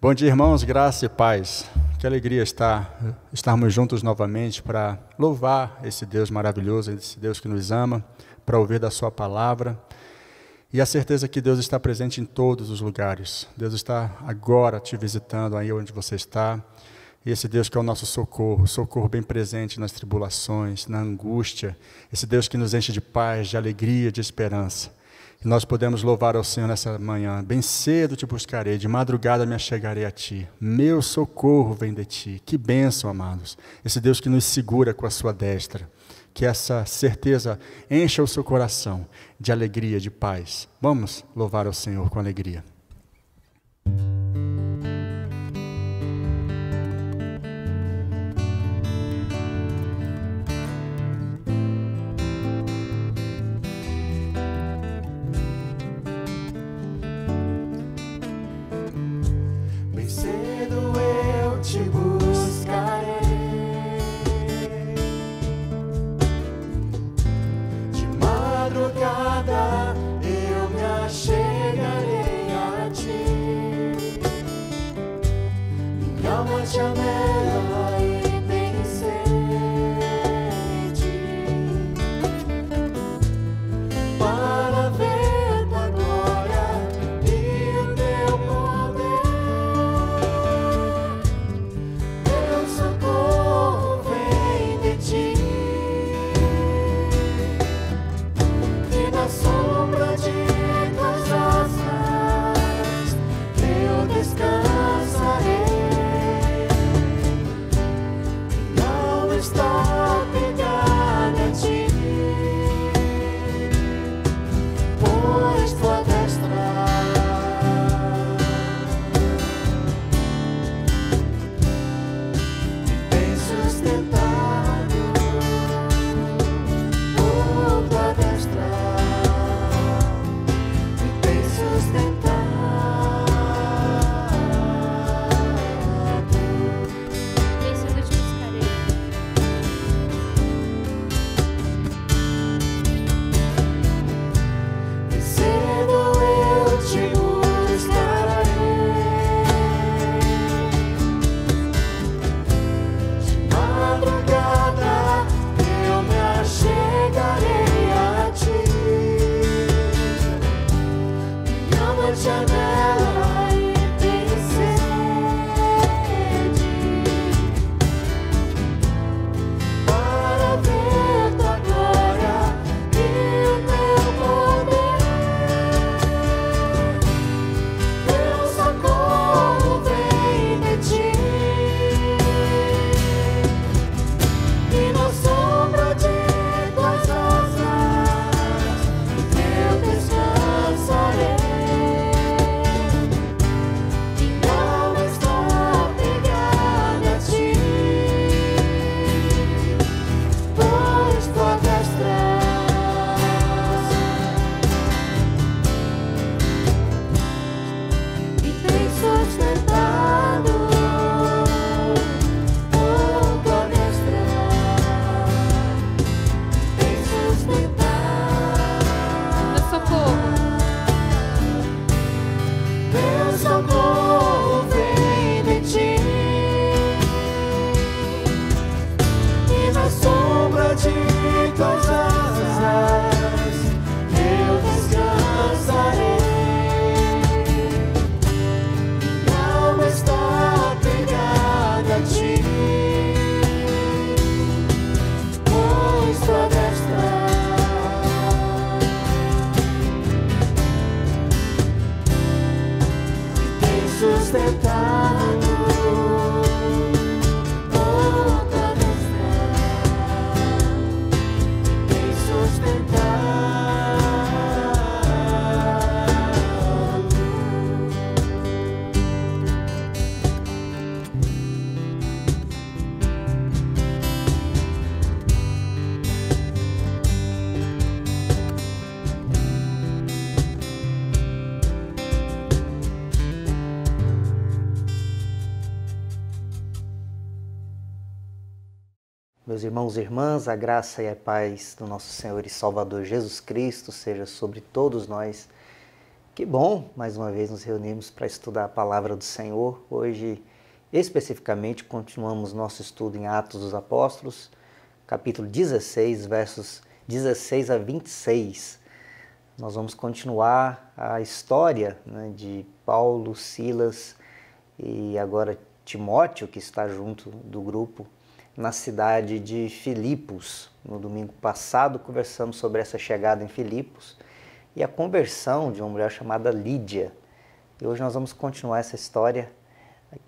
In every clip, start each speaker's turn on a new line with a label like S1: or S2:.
S1: Bom dia, irmãos, graça e paz. Que alegria estarmos juntos novamente para louvar esse Deus maravilhoso, esse Deus que nos ama, para ouvir da sua palavra. E a certeza que Deus está presente em todos os lugares. Deus está agora te visitando aí onde você está. E esse Deus que é o nosso socorro bem presente nas tribulações, na angústia. Esse Deus que nos enche de paz, de alegria, de esperança. E nós podemos louvar ao Senhor nessa manhã. Bem cedo te buscarei, de madrugada me achegarei a ti. Meu socorro vem de ti. Que bênção, amados. Esse Deus que nos segura com a sua destra. Que essa certeza encha o seu coração de alegria, de paz. Vamos louvar ao Senhor com alegria.
S2: Meus irmãos e irmãs, a graça e a paz do nosso Senhor e Salvador Jesus Cristo seja sobre todos nós Que bom, mais uma vez nos reunimos para estudar a palavra do Senhor. Hoje, especificamente, continuamos nosso estudo em Atos dos Apóstolos, capítulo 16, versos 16 a 26. Nós vamos continuar a história, de Paulo, Silas e agora Timóteo, que está junto do grupo, na cidade de Filipos. No domingo passado, conversamos sobre essa chegada em Filipos e a conversão de uma mulher chamada Lídia. E hoje nós vamos continuar essa história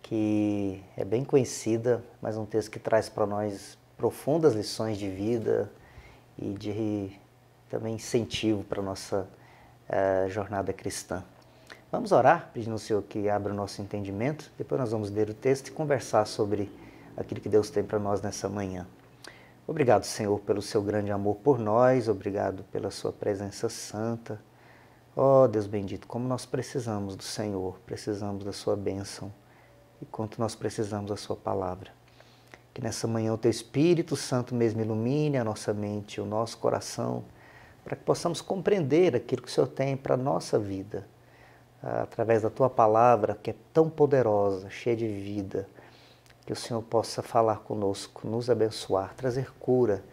S2: que é bem conhecida, mas um texto que traz para nós profundas lições de vida e de também incentivo para a nossa jornada cristã. Vamos orar, pedindo ao Senhor que abra o nosso entendimento, depois nós vamos ler o texto e conversar sobre aquilo que Deus tem para nós nessa manhã. Obrigado, Senhor, pelo seu grande amor por nós, obrigado pela sua presença santa. Ó Deus bendito, como nós precisamos do Senhor, precisamos da sua bênção e quanto nós precisamos da sua palavra. Que nessa manhã o teu Espírito Santo mesmo ilumine a nossa mente, o nosso coração, para que possamos compreender aquilo que o Senhor tem para a nossa vida, através da tua palavra que é tão poderosa, cheia de vida. Que o Senhor possa falar conosco, nos abençoar, trazer cura,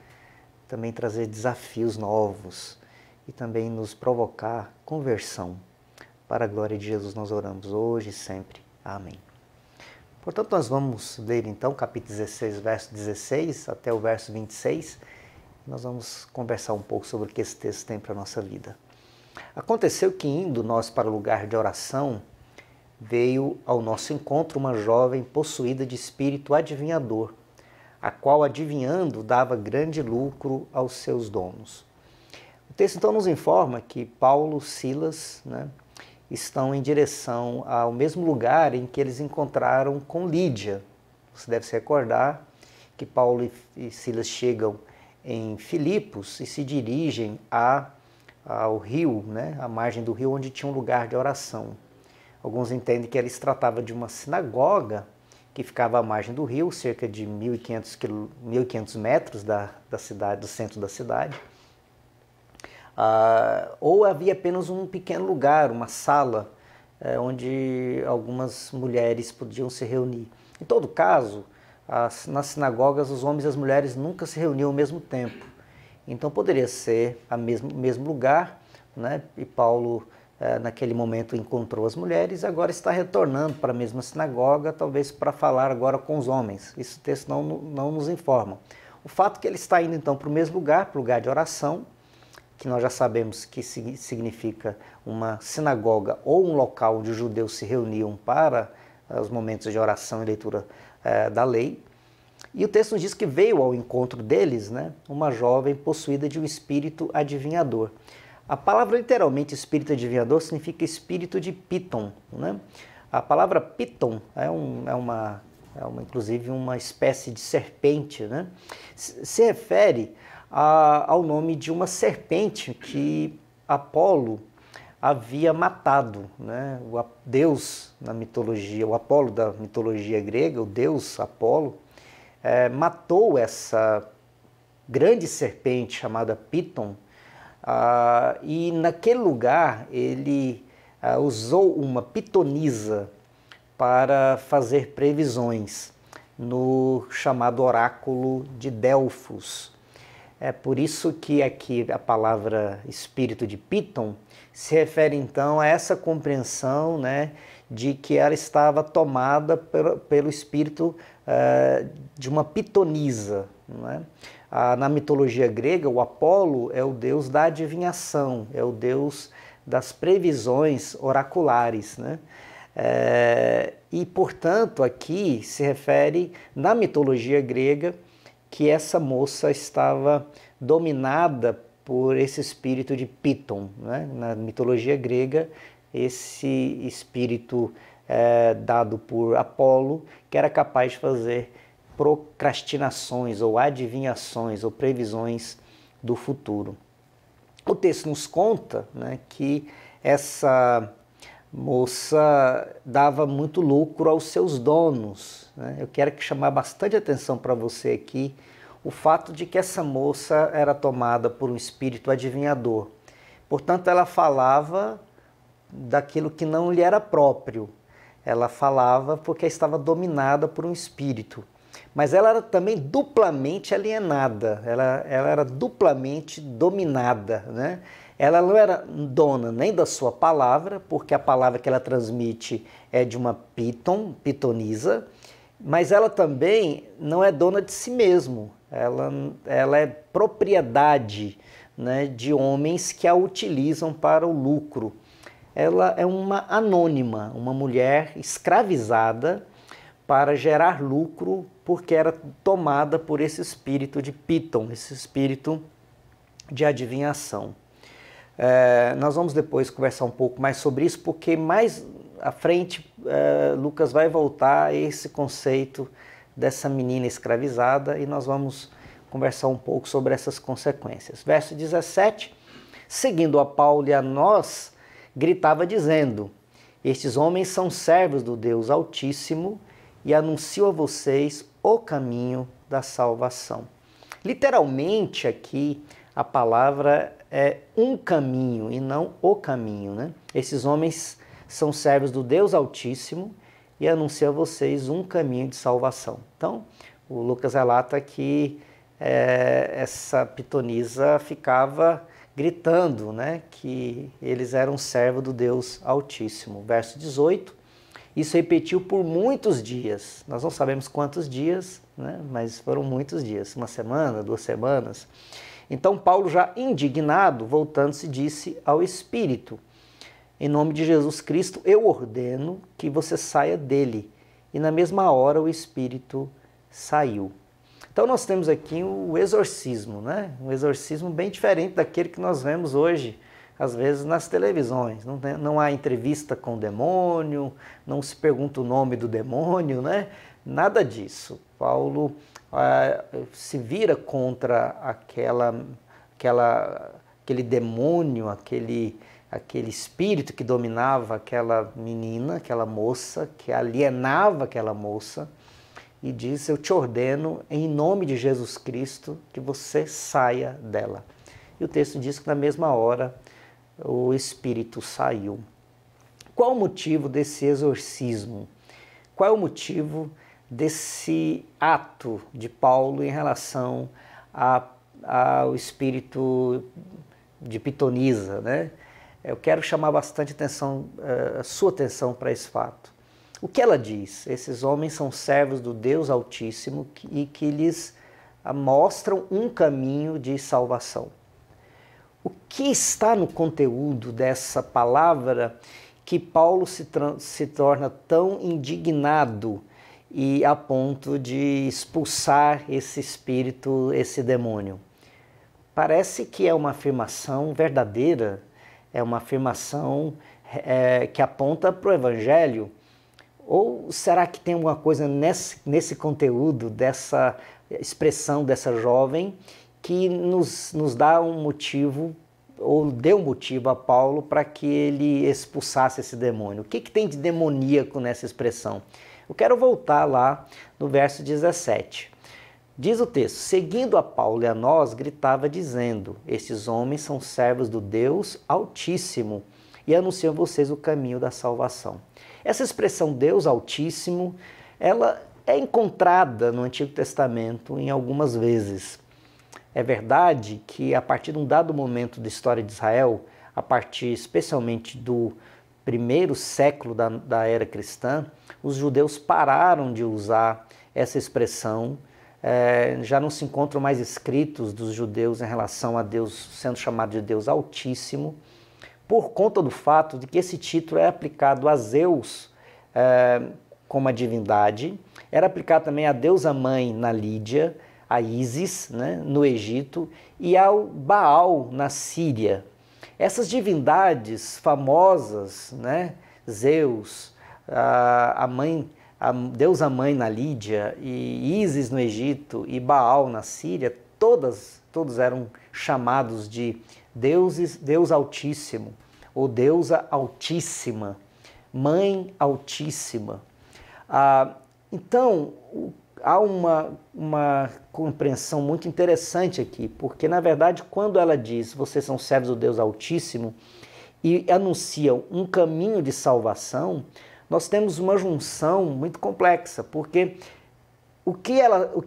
S2: também trazer desafios novos e também nos provocar conversão. Para a glória de Jesus nós oramos hoje e sempre. Amém. Portanto, nós vamos ler então capítulo 16, verso 16 até o verso 26. Nós vamos conversar um pouco sobre o que esse texto tem para a nossa vida. Aconteceu que indo nós para o lugar de oração, veio ao nosso encontro uma jovem possuída de espírito adivinhador, a qual, adivinhando, dava grande lucro aos seus donos. O texto então nos informa que Paulo e Silas estão em direção ao mesmo lugar em que eles encontraram com Lídia. Você deve se recordar que Paulo e Silas chegam em Filipos e se dirigem ao rio, à margem do rio, onde tinha um lugar de oração. Alguns entendem que se tratava de uma sinagoga que ficava à margem do rio, cerca de 1.500 metros da cidade, do centro da cidade. Ou havia apenas um pequeno lugar, uma sala, onde algumas mulheres podiam se reunir. Em todo caso, nas sinagogas, os homens e as mulheres nunca se reuniam ao mesmo tempo. Então poderia ser o mesmo lugar, e Paulo naquele momento encontrou as mulheres, agora está retornando para a mesma sinagoga, talvez para falar agora com os homens. Isso o texto não nos informa. O fato é que ele está indo então para o mesmo lugar, para o lugar de oração, que nós já sabemos que significa uma sinagoga ou um local onde os judeus se reuniam para os momentos de oração e leitura da lei. E o texto nos diz que veio ao encontro deles uma jovem possuída de um espírito adivinhador. A palavra literalmente espírito adivinhador significa espírito de Piton. A palavra Piton inclusive uma espécie de serpente. Se refere ao nome de uma serpente que Apolo havia matado. O Deus na mitologia, o Apolo da mitologia grega, o Deus Apolo, matou essa grande serpente chamada Piton. E naquele lugar ele usou uma pitonisa para fazer previsões no chamado oráculo de Delfos. É por isso que aqui a palavra espírito de Piton se refere então a essa compreensão de que ela estava tomada pelo espírito de uma pitonisa. Na mitologia grega, o Apolo é o deus da adivinhação, é o deus das previsões oraculares. E, portanto, aqui se refere, na mitologia grega, que essa moça estava dominada por esse espírito de Piton. Na mitologia grega, esse espírito dado por Apolo, que era capaz de fazer procrastinações ou adivinhações ou previsões do futuro. O texto nos conta que essa moça dava muito lucro aos seus donos. Eu quero chamar bastante atenção para você aqui o fato de que essa moça era tomada por um espírito adivinhador. Portanto, ela falava daquilo que não lhe era próprio. Ela falava porque estava dominada por um espírito. Mas ela era também duplamente alienada, ela era duplamente dominada, né? Ela não era dona nem da sua palavra, porque a palavra que ela transmite é de uma pitonisa, mas ela também não é dona de si mesmo. Ela é propriedade, né, de homens que a utilizam para o lucro. Ela é uma anônima, uma mulher escravizada para gerar lucro, porque era tomada por esse espírito de Piton, esse espírito de adivinhação. Nós vamos depois conversar um pouco mais sobre isso, porque mais à frente Lucas vai voltar a esse conceito dessa menina escravizada e nós vamos conversar um pouco sobre essas consequências. Verso 17, seguindo a Paulo e a nós, gritava dizendo: estes homens são servos do Deus Altíssimo e anunciam a vocês o caminho da salvação. Literalmente aqui a palavra é um caminho e não o caminho, né? Esses homens são servos do Deus Altíssimo e anunciam a vocês um caminho de salvação. Então, o Lucas relata que essa pitonisa ficava gritando, né, que eles eram servos do Deus Altíssimo. Verso 18, isso repetiu por muitos dias. Nós não sabemos quantos dias, né, mas foram muitos dias, 1 semana, 2 semanas. Então Paulo, já indignado, voltando-se, disse ao Espírito: em nome de Jesus Cristo, eu ordeno que você saia dele. E na mesma hora o Espírito saiu. Então nós temos aqui o exorcismo, né? Um exorcismo bem diferente daquele que nós vemos hoje, às vezes nas televisões. Não há entrevista com o demônio, não se pergunta o nome do demônio, né? Nada disso. Paulo se vira contra aquele demônio, aquele espírito que dominava aquela menina, aquela moça, que alienava aquela moça, e diz: eu te ordeno em nome de Jesus Cristo que você saia dela. E o texto diz que na mesma hora o espírito saiu. Qual o motivo desse exorcismo? Qual é o motivo desse ato de Paulo em relação ao espírito de pitonisa, né? Eu quero chamar bastante atenção, a sua atenção para esse fato. O que ela diz? Esses homens são servos do Deus Altíssimo e que lhes mostram um caminho de salvação. O que está no conteúdo dessa palavra que Paulo se torna tão indignado e a ponto de expulsar esse espírito, esse demônio? Parece que é uma afirmação verdadeira, é uma afirmação que aponta para o Evangelho. Ou será que tem alguma coisa nesse conteúdo, dessa expressão dessa jovem, que nos dá um motivo, ou deu um motivo a Paulo para que ele expulsasse esse demônio? O que tem de demoníaco nessa expressão? Eu quero voltar lá no verso 17. Diz o texto: seguindo a Paulo e a nós, gritava dizendo: estes homens são servos do Deus Altíssimo e anunciam a vocês o caminho da salvação. Essa expressão Deus Altíssimo, ela é encontrada no Antigo Testamento em algumas vezes. É verdade que a partir de um dado momento da história de Israel, a partir especialmente do primeiro século da era cristã, os judeus pararam de usar essa expressão. Já não se encontram mais escritos dos judeus em relação a Deus sendo chamado de Deus Altíssimo, por conta do fato de que esse título é aplicado a Zeus como a divindade, era aplicado também à deusa mãe na Lídia, a Ísis, né, no Egito, e ao Baal na Síria. Essas divindades famosas, né, Zeus, a deusa mãe na Lídia, e Ísis no Egito e Baal na Síria, todos eram chamados de Deus Altíssimo, ou Deusa Altíssima, Mãe Altíssima. Então, há uma compreensão muito interessante aqui, porque, na verdade, quando ela diz, vocês são servos do Deus Altíssimo, e anunciam um caminho de salvação, nós temos uma junção muito complexa, porque o que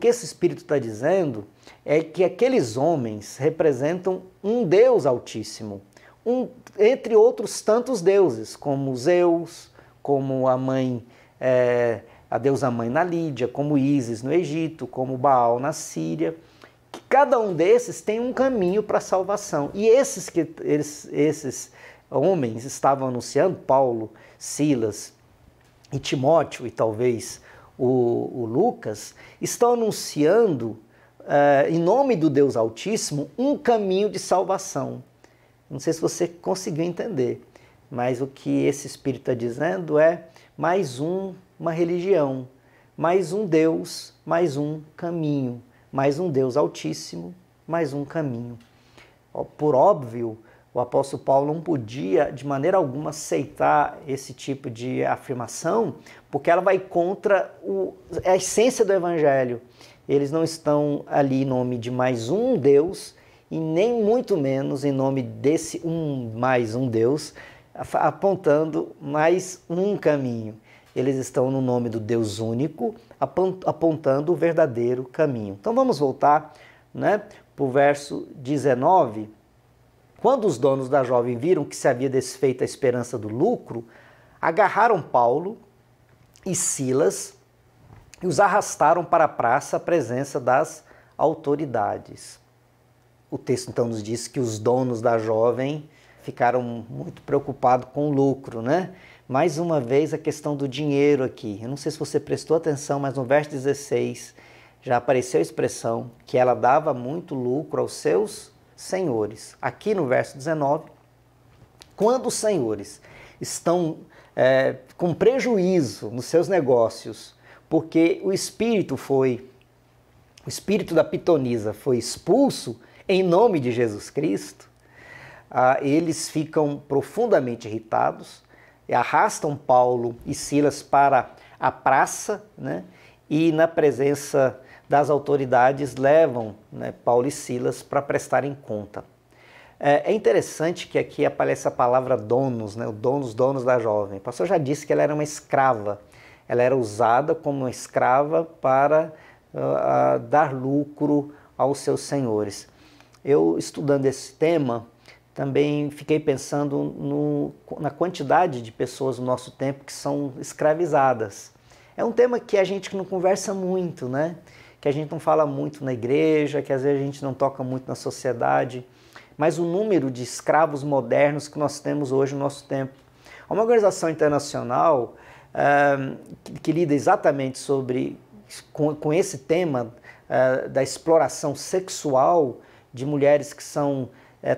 S2: esse Espírito está dizendo é que aqueles homens representam um Deus Altíssimo, entre outros tantos deuses, como Zeus, como a deusa mãe na Lídia, como Ísis no Egito, como Baal na Síria, que cada um desses tem um caminho para a salvação. E esses homens estavam anunciando, Paulo, Silas e Timóteo, e talvez o Lucas, estão anunciando, em nome do Deus Altíssimo, um caminho de salvação. Não sei se você conseguiu entender, mas o que esse Espírito está dizendo é mais uma religião, mais um Deus, mais um caminho, mais um Deus Altíssimo, mais um caminho. Por óbvio, o apóstolo Paulo não podia, de maneira alguma, aceitar esse tipo de afirmação, porque ela vai contra a essência do Evangelho. Eles não estão ali em nome de mais um Deus, e nem muito menos em nome desse mais um Deus, apontando mais um caminho. Eles estão no nome do Deus único, apontando o verdadeiro caminho. Então vamos voltar, para o verso 19. Quando os donos da jovem viram que se havia desfeito a esperança do lucro, agarraram Paulo e Silas e os arrastaram para a praça à presença das autoridades. O texto então nos diz que os donos da jovem ficaram muito preocupados com o lucro, Mais uma vez a questão do dinheiro aqui. Eu não sei se você prestou atenção, mas no verso 16 já apareceu a expressão que ela dava muito lucro aos seus senhores. Aqui no verso 19, quando os senhores estão com prejuízo nos seus negócios, porque o espírito da pitonisa foi expulso em nome de Jesus Cristo, eles ficam profundamente irritados, arrastam Paulo e Silas para a praça, e na presença das autoridades levam Paulo e Silas para prestarem conta. É interessante que aqui aparece a palavra donos, os donos da jovem. O pastor já disse que ela era uma escrava, ela era usada como uma escrava para dar lucro aos seus senhores. Eu, estudando esse tema, também fiquei pensando na quantidade de pessoas no nosso tempo que são escravizadas. É um tema que a gente não conversa muito, Que a gente não fala muito na igreja, que às vezes a gente não toca muito na sociedade, mas o número de escravos modernos que nós temos hoje no nosso tempo. Há uma organização internacional que lida exatamente com esse tema da exploração sexual de mulheres que são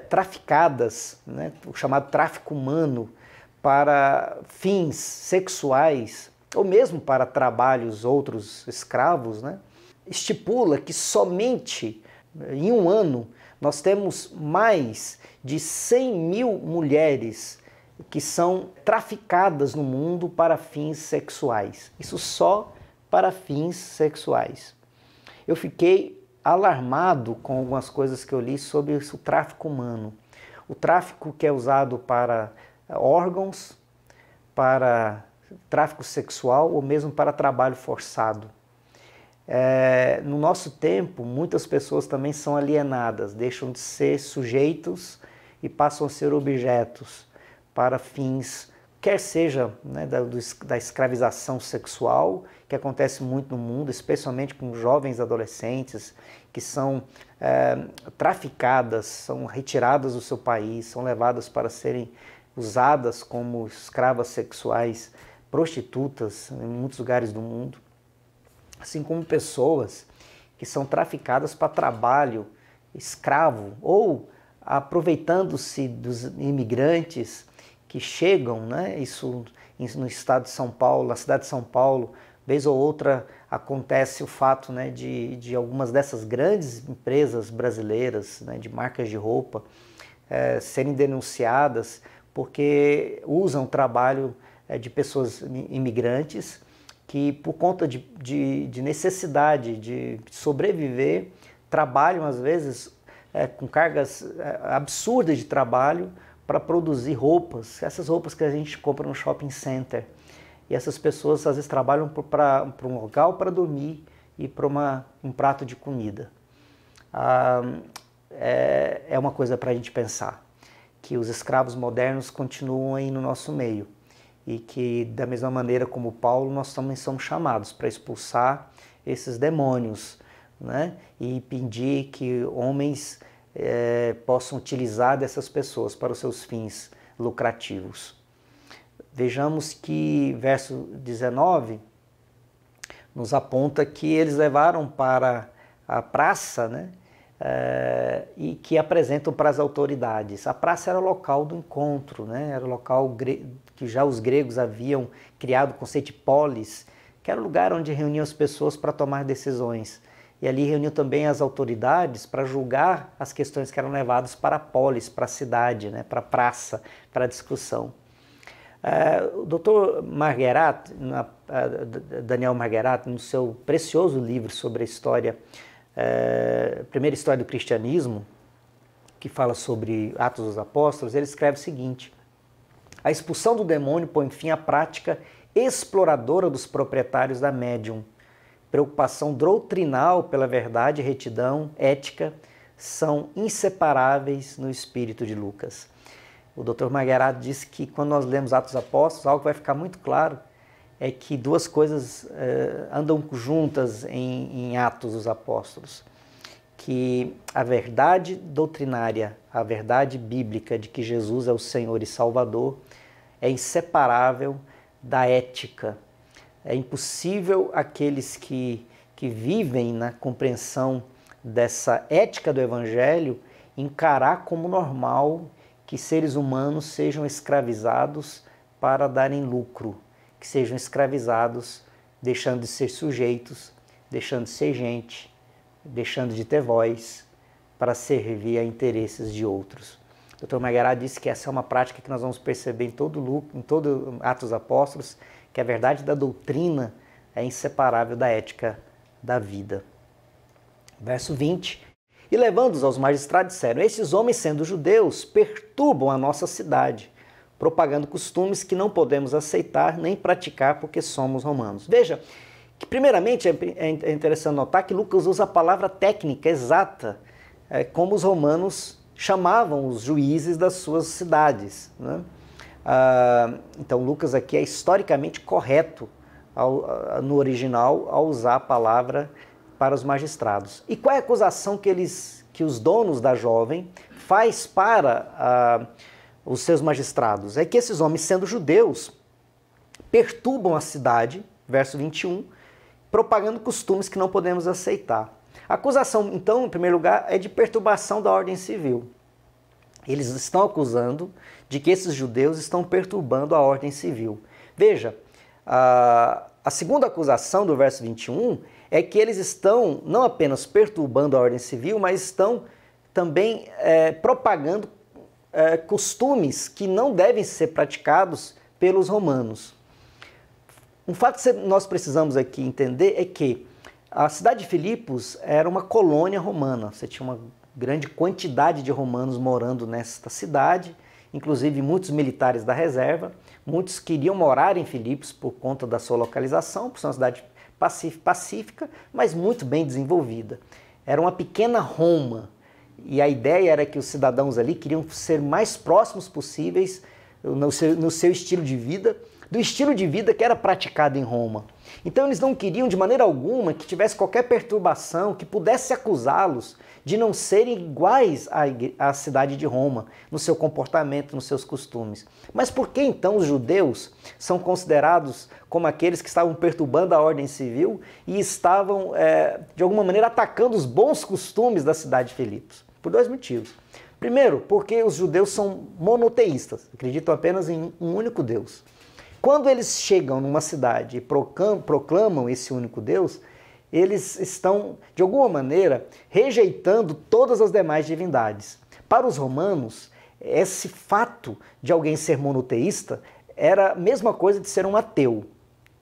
S2: traficadas, o chamado tráfico humano, para fins sexuais, ou mesmo para trabalhos outros escravos, estipula que somente em um ano nós temos mais de 100 mil mulheres que são traficadas no mundo para fins sexuais. Isso só para fins sexuais. Eu fiquei alarmado com algumas coisas que eu li sobre o tráfico humano. O tráfico que é usado para órgãos, para tráfico sexual ou mesmo para trabalho forçado. No nosso tempo, muitas pessoas também são alienadas, deixam de ser sujeitos e passam a ser objetos para fins, quer seja da escravização sexual, que acontece muito no mundo, especialmente com jovens adolescentes que são traficadas, são retiradas do seu país, são levadas para serem usadas como escravas sexuais, prostitutas em muitos lugares do mundo. Assim como pessoas que são traficadas para trabalho escravo ou aproveitando-se dos imigrantes que chegam, Isso no estado de São Paulo, na cidade de São Paulo, vez ou outra acontece o fato de algumas dessas grandes empresas brasileiras, de marcas de roupa, serem denunciadas porque usam o trabalho de pessoas imigrantes que, por conta de necessidade de sobreviver, trabalham às vezes com cargas absurdas de trabalho para produzir roupas, essas roupas que a gente compra no shopping center. E essas pessoas às vezes trabalham para um local para dormir e para um prato de comida. É uma coisa para a gente pensar, que os escravos modernos continuam aí no nosso meio e que da mesma maneira como Paulo, nós também somos chamados para expulsar esses demônios, né? E pedir que homens possam utilizar dessas pessoas para os seus fins lucrativos. Vejamos que verso 19 nos aponta que eles levaram para a praça, né? E que apresentam para as autoridades. A praça era o local do encontro, né? Era o local que já os gregos haviam criado o conceito de polis, que era o lugar onde reuniam as pessoas para tomar decisões. E ali reuniu também as autoridades para julgar as questões que eram levadas para a polis, para a cidade, né? Para a praça, para a discussão. O Dr. Marguerat, Daniel Marguerat, no seu precioso livro sobre a história, primeira história do cristianismo, que fala sobre Atos dos Apóstolos, ele escreve o seguinte: a expulsão do demônio põe fim à prática exploradora dos proprietários da médium. Preocupação doutrinal pela verdade, retidão, ética, são inseparáveis no espírito de Lucas. O Dr. Marguerat diz que quando nós lemos Atos dos Apóstolos, algo que vai ficar muito claro é que duas coisas andam juntas em Atos dos Apóstolos. Que a verdade doutrinária, a verdade bíblica de que Jesus é o Senhor e Salvador é inseparável da ética. É impossível aqueles que vivem na compreensão dessa ética do Evangelho encarar como normal que seres humanos sejam escravizados para darem lucro, que sejam escravizados deixando de ser sujeitos, deixando de ser gente, deixando de ter voz para servir a interesses de outros. O Dr. Marguerat disse que essa é uma prática que nós vamos perceber em todo Atos dos Apóstolos, que a verdade da doutrina é inseparável da ética da vida. Verso 20. E levando-os aos magistrados, disseram: estes homens, sendo judeus, perturbam a nossa cidade, propagando costumes que não podemos aceitar nem praticar porque somos romanos. Veja que, primeiramente, é interessante notar que Lucas usa a palavra técnica exata, como os romanos chamavam os juízes das suas cidades, né? Então, Lucas aqui é historicamente correto no original ao usar a palavra para os magistrados. E qual é a acusação que os donos da jovem faz para os seus magistrados? É que esses homens, sendo judeus, perturbam a cidade, verso 21, propagando costumes que não podemos aceitar. A acusação, então, em primeiro lugar, é de perturbação da ordem civil. Eles estão acusando de que esses judeus estão perturbando a ordem civil. Veja, a segunda acusação do verso 21 é que eles estão não apenas perturbando a ordem civil, mas estão também propagando costumes que não devem ser praticados pelos romanos. Um fato que nós precisamos aqui entender é que a cidade de Filipos era uma colônia romana. Você tinha uma grande quantidade de romanos morando nesta cidade, inclusive muitos militares da reserva. Muitos queriam morar em Filipos por conta da sua localização, por ser uma cidade pacífica, mas muito bem desenvolvida. Era uma pequena Roma, e a ideia era que os cidadãos ali queriam ser mais próximos possíveis no seu estilo de vida, do estilo de vida que era praticado em Roma. Então eles não queriam de maneira alguma que tivesse qualquer perturbação que pudesse acusá-los de não serem iguais à cidade de Roma, no seu comportamento, nos seus costumes. Mas por que então os judeus são considerados como aqueles que estavam perturbando a ordem civil e estavam, de alguma maneira, atacando os bons costumes da cidade de Filipos? Por dois motivos. Primeiro, porque os judeus são monoteístas, acreditam apenas em um único Deus. Quando eles chegam numa cidade e proclamam esse único Deus, eles estão, de alguma maneira, rejeitando todas as demais divindades. Para os romanos, esse fato de alguém ser monoteísta era a mesma coisa de ser um ateu.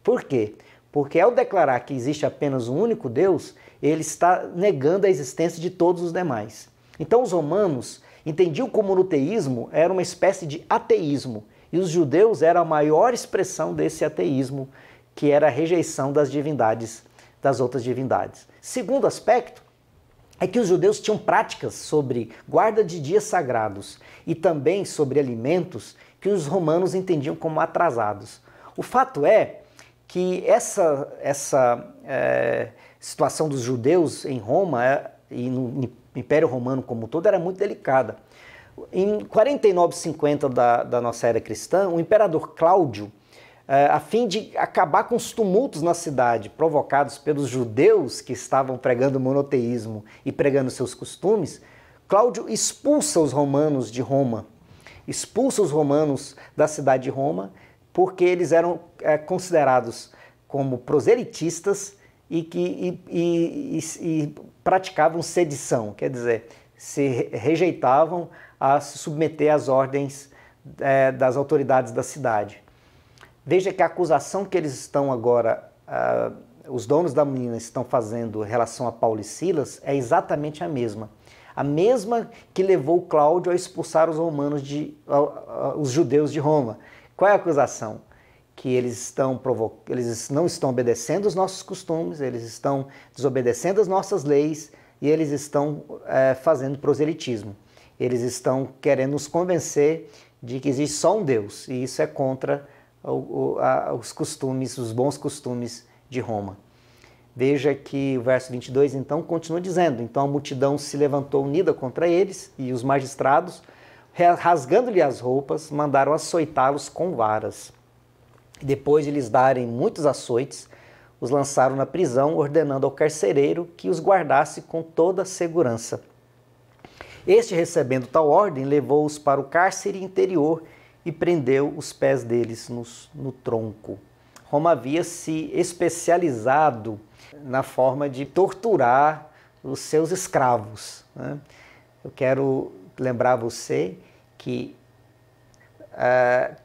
S2: Por quê? Porque ao declarar que existe apenas um único Deus, ele está negando a existência de todos os demais. Então os romanos entendiam que o monoteísmo era uma espécie de ateísmo, e os judeus eram a maior expressão desse ateísmo, que era a rejeição das divindades, das outras divindades. Segundo aspecto é que os judeus tinham práticas sobre guarda de dias sagrados e também sobre alimentos que os romanos entendiam como atrasados. O fato é que essa situação dos judeus em Roma e no Império Romano como um todo era muito delicada. Em 49-50 da nossa era cristã, o imperador Cláudio, a fim de acabar com os tumultos na cidade provocados pelos judeus que estavam pregando o monoteísmo e pregando seus costumes, Cláudio expulsa os romanos de Roma, expulsa os romanos da cidade de Roma, porque eles eram considerados como proselitistas e praticavam sedição, quer dizer, se rejeitavam a se submeter às ordens das autoridades da cidade. Veja que a acusação que eles estão agora, os donos da mina estão fazendo em relação a Paulo e Silas é exatamente a mesma que levou Cláudio a expulsar os romanos, os judeus de Roma. Qual é a acusação? Que eles não estão obedecendo os nossos costumes, eles estão desobedecendo as nossas leis e eles estão fazendo proselitismo. Eles estão querendo nos convencer de que existe só um Deus, e isso é contra os costumes, os bons costumes de Roma. Veja que o verso 22 então continua dizendo: então a multidão se levantou unida contra eles, e os magistrados, rasgando-lhe as roupas, mandaram açoitá-los com varas. Depois de lhes darem muitos açoites, os lançaram na prisão, ordenando ao carcereiro que os guardasse com toda a segurança. Este, recebendo tal ordem, levou-os para o cárcere interior e prendeu os pés deles no tronco. Roma havia se especializado na forma de torturar os seus escravos, né? Eu quero lembrar você que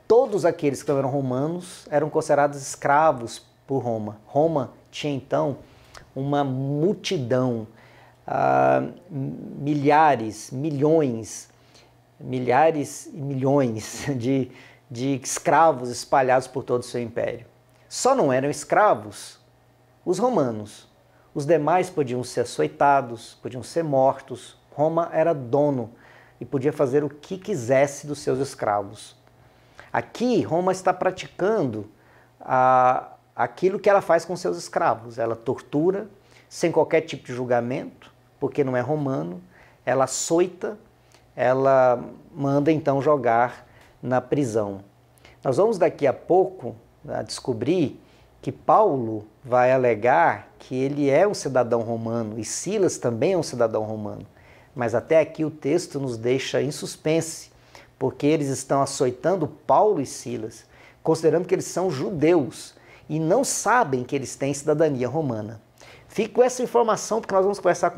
S2: todos aqueles que eram romanos eram considerados escravos por Roma. Roma tinha então uma multidão, milhares e milhões de escravos espalhados por todo o seu império. Só não eram escravos os romanos. Os demais podiam ser açoitados, podiam ser mortos. Roma era dono e podia fazer o que quisesse dos seus escravos. Aqui, Roma está praticando aquilo que ela faz com seus escravos. Ela tortura sem qualquer tipo de julgamento, porque não é romano. Ela açoita, ela manda então jogar na prisão. Nós vamos daqui a pouco descobrir que Paulo vai alegar que ele é um cidadão romano e Silas também é um cidadão romano. Mas até aqui o texto nos deixa em suspense, porque eles estão açoitando Paulo e Silas, considerando que eles são judeus e não sabem que eles têm cidadania romana. Fique com essa informação, porque nós vamos conversar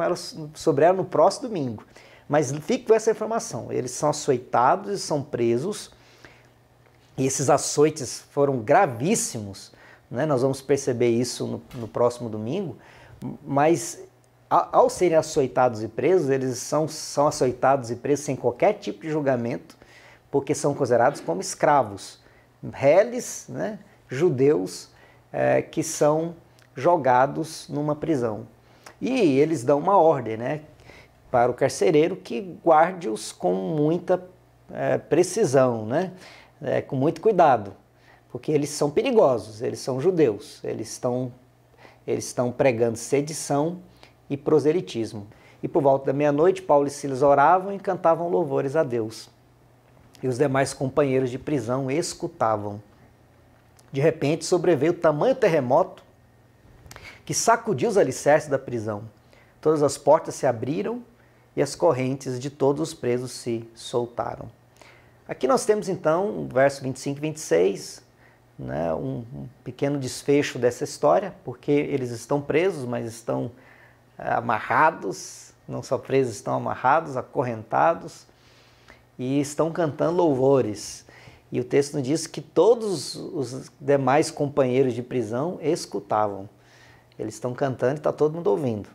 S2: sobre ela no próximo domingo. Mas fique com essa informação, eles são açoitados e são presos, e esses açoites foram gravíssimos, né? Nós vamos perceber isso no próximo domingo, mas ao serem açoitados e presos, eles são açoitados e presos sem qualquer tipo de julgamento, porque são considerados como escravos, reles, né? Judeus que são jogados numa prisão. E eles dão uma ordem, né, para o carcereiro que guarde-os com muita precisão, né, com muito cuidado, porque eles são perigosos, eles são judeus, eles estão pregando sedição e proselitismo. E por volta da meia-noite, Paulo e Silas oravam e cantavam louvores a Deus. E os demais companheiros de prisão escutavam. De repente sobreveio tamanho terremoto que sacudiu os alicerces da prisão. Todas as portas se abriram e as correntes de todos os presos se soltaram. Aqui nós temos então, verso 25 e 26, né, um pequeno desfecho dessa história, porque eles estão presos, mas estão amarrados, não só presos, estão amarrados, acorrentados, e estão cantando louvores. E o texto nos diz que todos os demais companheiros de prisão escutavam. Eles estão cantando e está todo mundo ouvindo.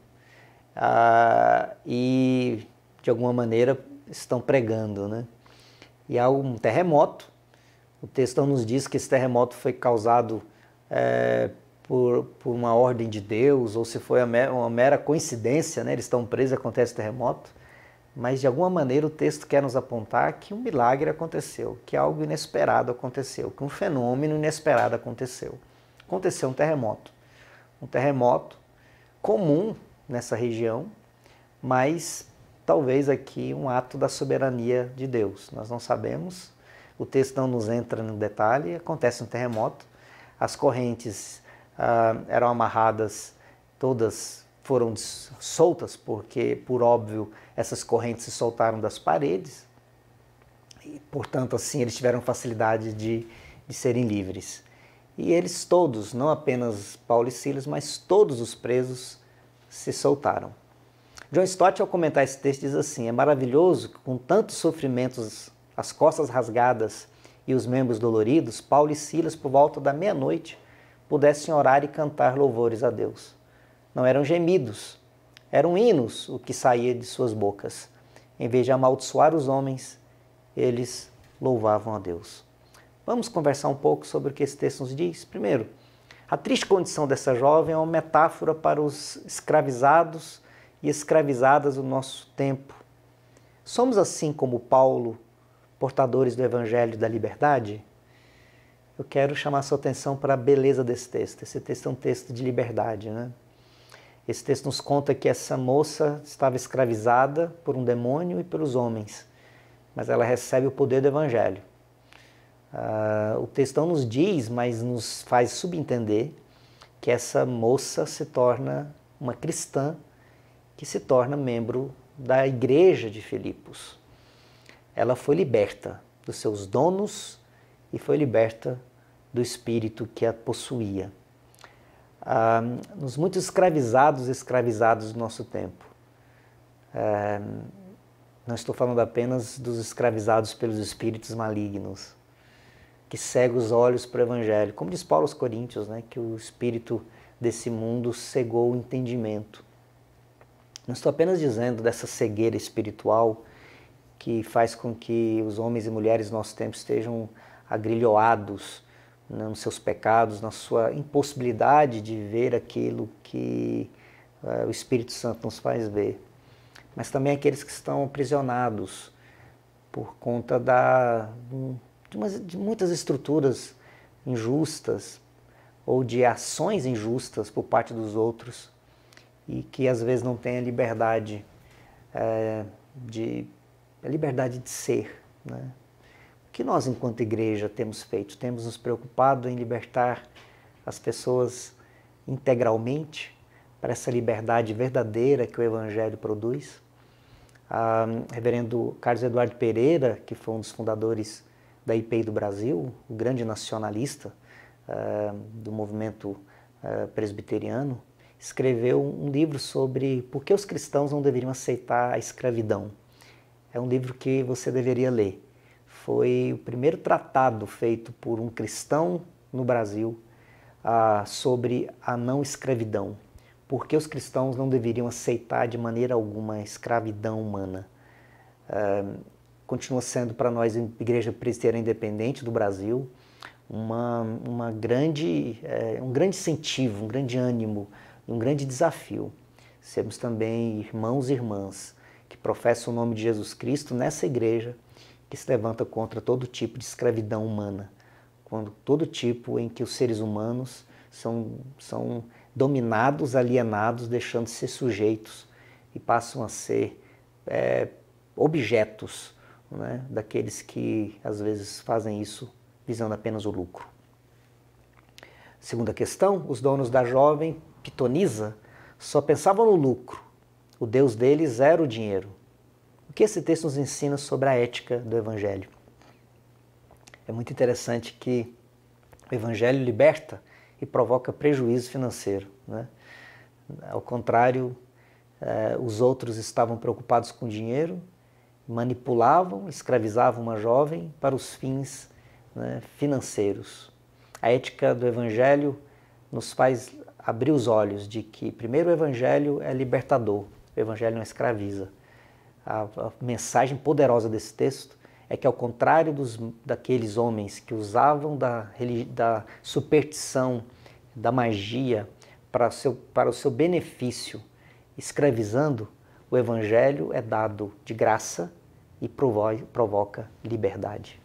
S2: E, de alguma maneira, estão pregando, né? E há um terremoto. O texto não nos diz que esse terremoto foi causado por uma ordem de Deus, ou se foi uma mera coincidência, né? Eles estão presos e acontece o terremoto. Mas de alguma maneira o texto quer nos apontar que um milagre aconteceu, que algo inesperado aconteceu, que um fenômeno inesperado aconteceu. Aconteceu um terremoto comum nessa região, mas talvez aqui um ato da soberania de Deus. Nós não sabemos, o texto não nos entra no detalhe, acontece um terremoto, as correntes eram amarradas, todas foram soltas, porque, por óbvio, essas correntes se soltaram das paredes, e, portanto, assim, eles tiveram facilidade de serem livres. E eles todos, não apenas Paulo e Silas, mas todos os presos se soltaram. John Stott, ao comentar esse texto, diz assim: é maravilhoso que com tantos sofrimentos, as costas rasgadas e os membros doloridos, Paulo e Silas, por volta da meia-noite, pudessem orar e cantar louvores a Deus. Não eram gemidos, eram hinos o que saía de suas bocas. Em vez de amaldiçoar os homens, eles louvavam a Deus. Vamos conversar um pouco sobre o que esse texto nos diz? Primeiro, a triste condição dessa jovem é uma metáfora para os escravizados e escravizadas do nosso tempo. Somos assim como Paulo, portadores do Evangelho da liberdade? Eu quero chamar a sua atenção para a beleza desse texto. Esse texto é um texto de liberdade, né? Esse texto nos conta que essa moça estava escravizada por um demônio e pelos homens, mas ela recebe o poder do Evangelho. O texto não nos diz, mas nos faz subentender que essa moça se torna uma cristã, que se torna membro da igreja de Filipos. Ela foi liberta dos seus donos e foi liberta do espírito que a possuía. Nos muitos escravizados do nosso tempo. Não estou falando apenas dos escravizados pelos espíritos malignos, que cegam os olhos para o Evangelho. Como diz Paulo aos Coríntios, né, que o espírito desse mundo cegou o entendimento. Não estou apenas dizendo dessa cegueira espiritual que faz com que os homens e mulheres do nosso tempo estejam agrilhoados, né, nos seus pecados, na sua impossibilidade de ver aquilo que o Espírito Santo nos faz ver. Mas também aqueles que estão aprisionados por conta de muitas estruturas injustas ou de ações injustas por parte dos outros e que às vezes não têm a liberdade de ser, né? O que nós, enquanto igreja, temos feito? Temos nos preocupado em libertar as pessoas integralmente para essa liberdade verdadeira que o Evangelho produz? Reverendo Carlos Eduardo Pereira, que foi um dos fundadores da IPEI do Brasil, o grande nacionalista do movimento presbiteriano, escreveu um livro sobre por que os cristãos não deveriam aceitar a escravidão. É um livro que você deveria ler. Foi o primeiro tratado feito por um cristão no Brasil sobre a não escravidão. Por que os cristãos não deveriam aceitar de maneira alguma a escravidão humana? Continua sendo para nós, Igreja Presbiteriana Independente do Brasil, um grande incentivo, um grande ânimo, um grande desafio. Sermos também irmãos e irmãs que professam o nome de Jesus Cristo nessa igreja que se levanta contra todo tipo de escravidão humana, todo tipo em que os seres humanos são dominados, alienados, deixando de ser sujeitos e passam a ser objetos, né, daqueles que às vezes fazem isso visando apenas o lucro. Segunda questão, os donos da jovem pitonisa só pensavam no lucro. O Deus deles era o dinheiro. O que esse texto nos ensina sobre a ética do Evangelho? É muito interessante que o Evangelho liberta e provoca prejuízo financeiro, né? Ao contrário, os outros estavam preocupados com dinheiro, manipulavam, escravizavam uma jovem para os fins, né, financeiros. A ética do Evangelho nos faz abrir os olhos de que, primeiro, o Evangelho é libertador, o Evangelho não escraviza. a mensagem poderosa desse texto é que, ao contrário daqueles homens que usavam da superstição, da magia para o seu benefício, escravizando, o Evangelho é dado de graça e provoca liberdade.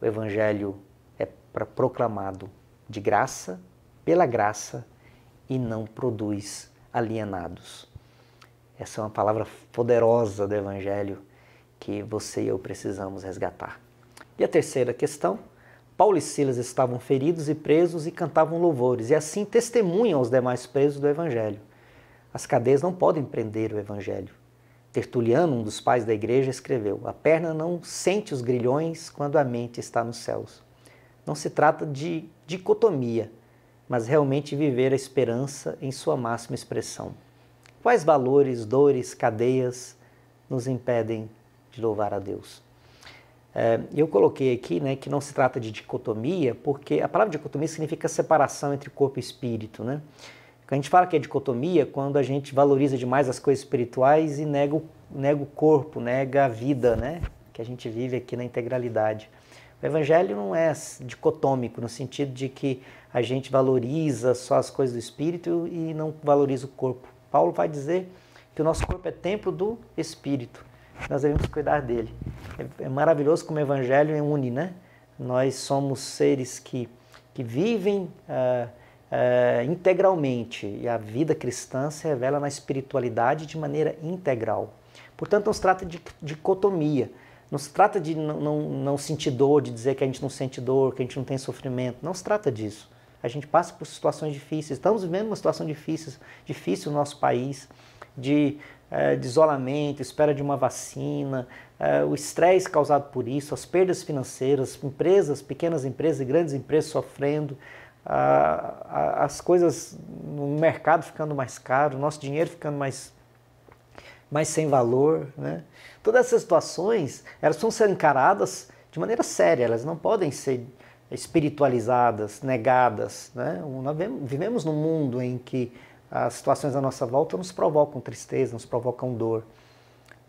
S2: O Evangelho é proclamado de graça, pela graça, e não produz alienados. Essa é uma palavra poderosa do Evangelho que você e eu precisamos resgatar. E a terceira questão: Paulo e Silas estavam feridos e presos e cantavam louvores, e assim testemunham aos demais presos do Evangelho. As cadeias não podem prender o Evangelho. Tertuliano, um dos pais da igreja, escreveu: a perna não sente os grilhões quando a mente está nos céus. Não se trata de dicotomia, mas realmente viver a esperança em sua máxima expressão. Quais valores, dores, cadeias nos impedem de louvar a Deus? Eu coloquei aqui, né, que não se trata de dicotomia, porque a palavra dicotomia significa separação entre corpo e espírito, né? A gente fala que é dicotomia quando a gente valoriza demais as coisas espirituais e nega o corpo, nega a vida, né, que a gente vive aqui na integralidade. O Evangelho não é dicotômico, no sentido de que a gente valoriza só as coisas do espírito e não valoriza o corpo. Paulo vai dizer que o nosso corpo é templo do Espírito. Nós devemos cuidar dele. É maravilhoso como o Evangelho une, né? Nós somos seres que vivem integralmente, e a vida cristã se revela na espiritualidade de maneira integral. Portanto, não se trata de dicotomia. Não se trata de não sentir dor, de dizer que a gente não sente dor, que a gente não tem sofrimento. Não se trata disso. A gente passa por situações difíceis. Estamos vivendo uma situação difícil no nosso país, de isolamento, espera de uma vacina, o estresse causado por isso, as perdas financeiras, pequenas empresas e grandes empresas sofrendo, as coisas no mercado ficando mais caro, o nosso dinheiro ficando mais sem valor, né? Todas essas situações, elas precisam ser encaradas de maneira séria, elas não podem ser espiritualizadas, negadas, né? Nós vivemos num mundo em que as situações à nossa volta nos provocam tristeza, nos provocam dor,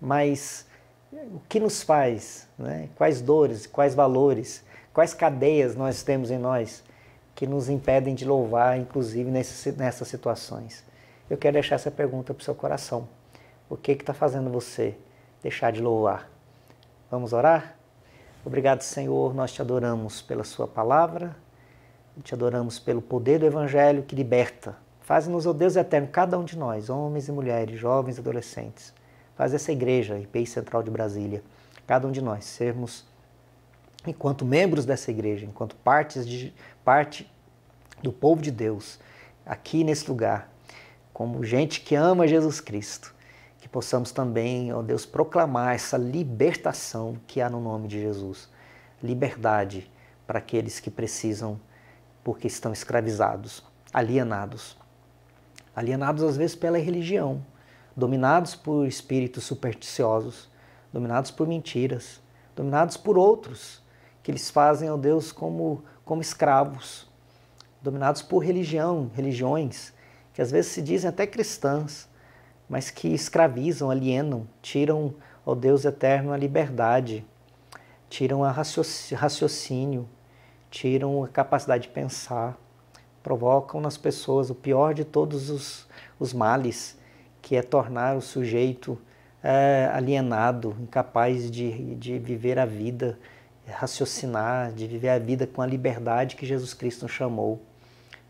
S2: mas o que nos faz, né? Quais dores, quais valores, quais cadeias nós temos em nós que nos impedem de louvar, inclusive nessas situações? Eu quero deixar essa pergunta para o seu coração. O que está fazendo você deixar de louvar? Vamos orar? Obrigado, Senhor, nós te adoramos pela sua palavra, te adoramos pelo poder do Evangelho que liberta. Faz-nos, ó Deus eterno, cada um de nós, homens e mulheres, jovens e adolescentes. Faz essa igreja, IPI Central de Brasília, cada um de nós sermos, enquanto membros dessa igreja, enquanto parte do povo de Deus, aqui nesse lugar, como gente que ama Jesus Cristo, que possamos também, ó Deus, proclamar essa libertação que há no nome de Jesus. Liberdade para aqueles que precisam, porque estão escravizados, alienados. Alienados às vezes pela religião, dominados por espíritos supersticiosos, dominados por mentiras, dominados por outros, que eles fazem, ó Deus, como escravos, dominados por religiões, que às vezes se dizem até cristãs, mas que escravizam, alienam, tiram, ó Deus eterno, a liberdade, tiram o raciocínio, tiram a capacidade de pensar, provocam nas pessoas o pior de todos os males, que é tornar o sujeito alienado, incapaz de viver a vida, raciocinar, de viver a vida com a liberdade que Jesus Cristo nos chamou.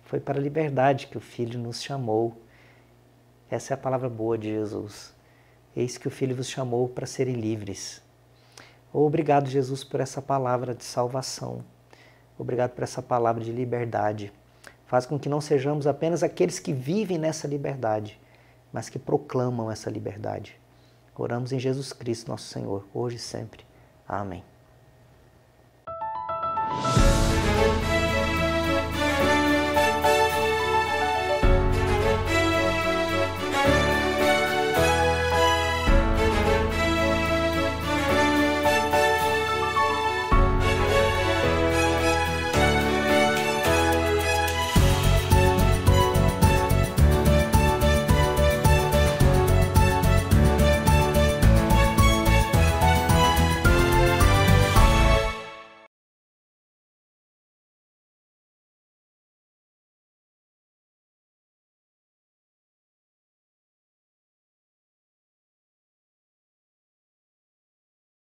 S2: Foi para a liberdade que o Filho nos chamou. Essa é a palavra boa de Jesus. Eis que o Filho vos chamou para serem livres. Obrigado, Jesus, por essa palavra de salvação. Obrigado por essa palavra de liberdade. Faz com que não sejamos apenas aqueles que vivem nessa liberdade, mas que proclamam essa liberdade. Oramos em Jesus Cristo, nosso Senhor, hoje e sempre. Amém.